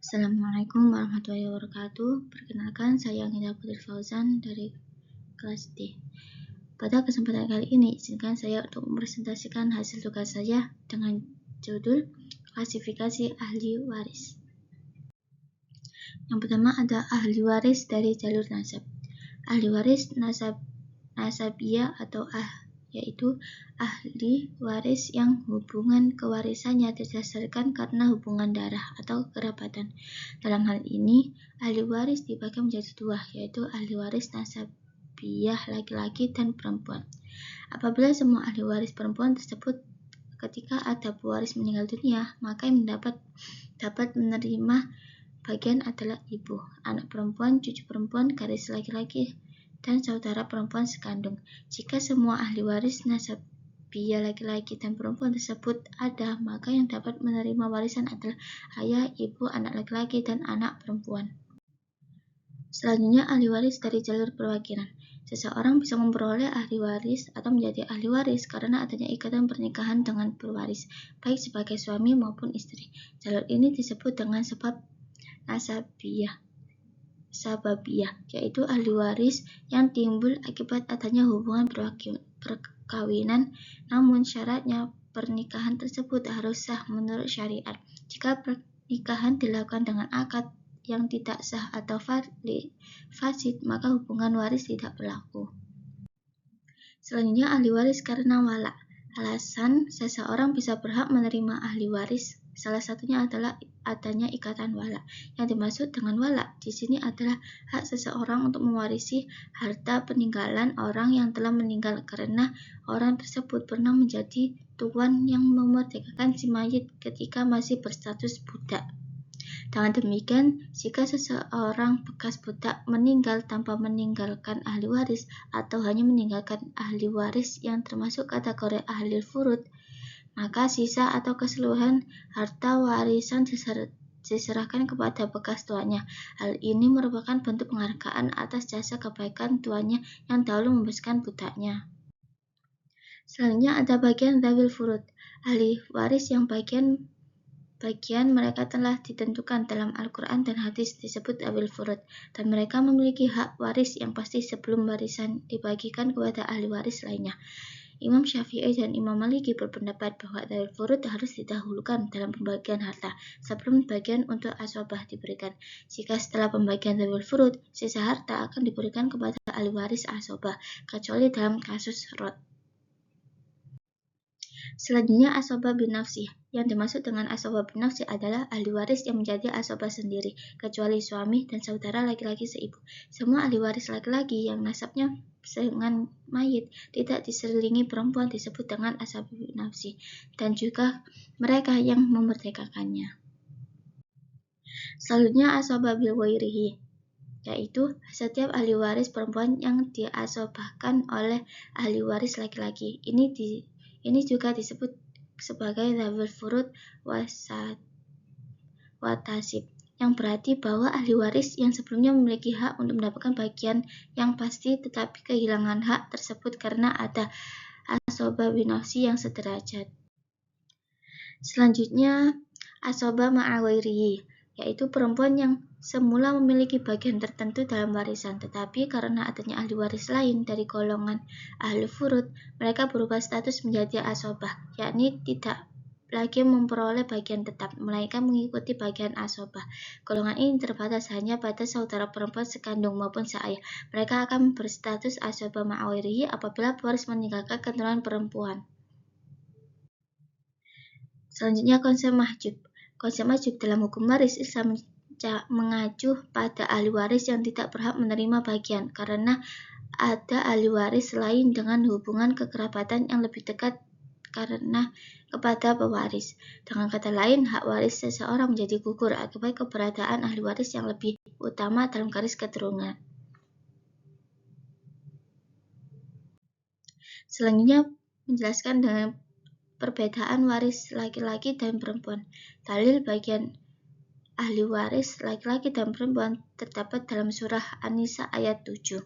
Assalamualaikum warahmatullahi wabarakatuh. Perkenalkan, saya Nida Putri Fauzan dari kelas D. Pada kesempatan kali ini, izinkan saya untuk mempresentasikan hasil tugas saya dengan judul klasifikasi ahli waris. Yang pertama ada ahli waris dari jalur nasab. Ahli waris nasabiyah atau yaitu ahli waris yang hubungan kewarisannya didasarkan karena hubungan darah atau kerabatan. Dalam hal ini, ahli waris dibagi menjadi dua, yaitu ahli waris nasabiyah laki-laki dan perempuan. Apabila semua ahli waris perempuan tersebut ketika ada pewaris meninggal dunia, maka yang dapat menerima bagian adalah ibu, anak perempuan, cucu perempuan, garis laki-laki, dan saudara perempuan sekandung. Jika semua ahli waris nasabiyah laki-laki dan perempuan tersebut ada, maka yang dapat menerima warisan adalah ayah, ibu, anak laki-laki, dan anak perempuan. Selanjutnya, ahli waris dari jalur perwakilan. Seseorang bisa memperoleh ahli waris atau menjadi ahli waris karena adanya ikatan pernikahan dengan pewaris, baik sebagai suami maupun istri. Jalur ini disebut dengan sebab sababiyah, yaitu ahli waris yang timbul akibat adanya hubungan perkawinan, namun syaratnya pernikahan tersebut harus sah menurut syariat. Jika pernikahan dilakukan dengan akad yang tidak sah atau fasid, maka hubungan waris tidak berlaku. Selanjutnya, ahli waris karena wala. Alasan seseorang bisa berhak menerima ahli waris salah satunya adalah adanya ikatan wala. Yang dimaksud dengan wala di sini adalah hak seseorang untuk mewarisi harta peninggalan orang yang telah meninggal karena orang tersebut pernah menjadi tuan yang memerdekakan si mayit ketika masih berstatus budak. Dengan demikian, jika seseorang bekas budak meninggal tanpa meninggalkan ahli waris atau hanya meninggalkan ahli waris yang termasuk kategori ahli furud, maka sisa atau keseluruhan harta warisan diserahkan kepada bekas tuannya. Hal ini merupakan bentuk penghargaan atas jasa kebaikan tuannya yang dahulu membesarkan budaknya. Selanjutnya ada bagian dzawil furud. Ahli waris yang bagian mereka telah ditentukan dalam Al-Quran dan hadis disebut dzawil furud, dan mereka memiliki hak waris yang pasti sebelum warisan dibagikan kepada ahli waris lainnya. Imam Syafi'i dan Imam Maliki berpendapat bahwa dzawil furud harus didahulukan dalam pembagian harta sebelum bagian untuk asabah diberikan. Jika setelah pembagian dzawil furud, sisa harta akan diberikan kepada ahli waris asabah, kecuali dalam kasus rod. Selanjutnya asabah bin nafsi. Yang dimaksud dengan asabah bin nafsi adalah ahli waris yang menjadi asabah sendiri, kecuali suami dan saudara laki-laki seibu. Semua ahli waris laki-laki yang nasabnya dengan mayit tidak diselingi perempuan disebut dengan asabah bin nafsi, dan juga mereka yang memerdekakannya. Selanjutnya asabah bil wairihi, yaitu setiap ahli waris perempuan yang diasabahkan oleh ahli waris laki-laki. Ini juga disebut sebagai dzawil furud watasib, yang berarti bahwa ahli waris yang sebelumnya memiliki hak untuk mendapatkan bagian yang pasti tetapi kehilangan hak tersebut karena ada asabah bin nafsi yang sederajat. Selanjutnya asabah ma'a ghairihi, yaitu perempuan yang semula memiliki bagian tertentu dalam warisan, tetapi karena adanya ahli waris lain dari golongan ahli furud, mereka berubah status menjadi asabah, yakni tidak lagi memperoleh bagian tetap, melainkan mengikuti bagian asabah. Golongan ini terbatas hanya pada saudara perempuan sekandung maupun seayah. Mereka akan berstatus asabah ma'a ghairihi apabila pewaris meninggalkan keturunan perempuan. Selanjutnya konsep mahjub. Konsep mahjub dalam hukum waris Islam mengacu pada ahli waris yang tidak berhak menerima bagian karena ada ahli waris lain dengan hubungan kekerabatan yang lebih dekat karena kepada pewaris. Dengan kata lain, hak waris seseorang menjadi gugur akibat keberadaan ahli waris yang lebih utama dalam garis keturunan. Selanjutnya menjelaskan dengan perbedaan waris laki-laki dan perempuan. Dalil bagian ahli waris laki-laki dan perempuan terdapat dalam surah An-Nisa ayat 7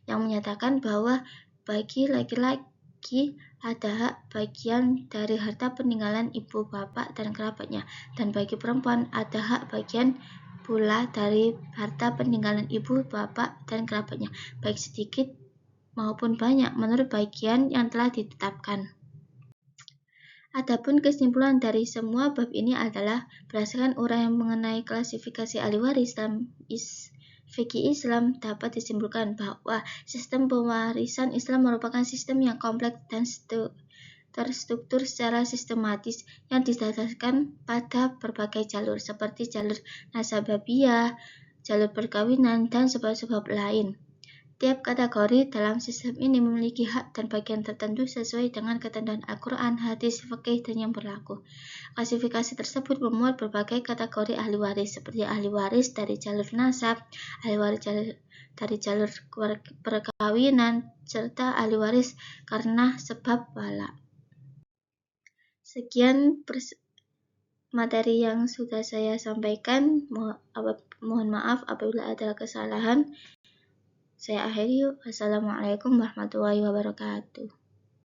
yang menyatakan bahwa bagi laki-laki ada hak bagian dari harta peninggalan ibu bapak dan kerabatnya, dan bagi perempuan ada hak bagian pula dari harta peninggalan ibu, bapak, dan kerabatnya, baik sedikit maupun banyak, menurut bagian yang telah ditetapkan. Adapun kesimpulan dari semua bab ini adalah, berdasarkan uraian mengenai klasifikasi ahli waris dalam fikih Islam, dapat disimpulkan bahwa sistem pewarisan Islam merupakan sistem yang kompleks dan terstruktur secara sistematis yang didasarkan pada berbagai jalur seperti jalur nasabiyah, jalur perkawinan, dan sebab-sebab lain. Tiap kategori dalam sistem ini memiliki hak dan bagian tertentu sesuai dengan ketentuan Al-Quran, hadis, fikih, dan yang berlaku. Klasifikasi tersebut memuat berbagai kategori ahli waris, seperti ahli waris dari jalur nasab, ahli waris dari jalur perkawinan, serta ahli waris karena sebab wala. Sekian materi yang sudah saya sampaikan. Mohon maaf apabila ada kesalahan. Saya akhiri. Wassalamualaikum warahmatullahi wabarakatuh.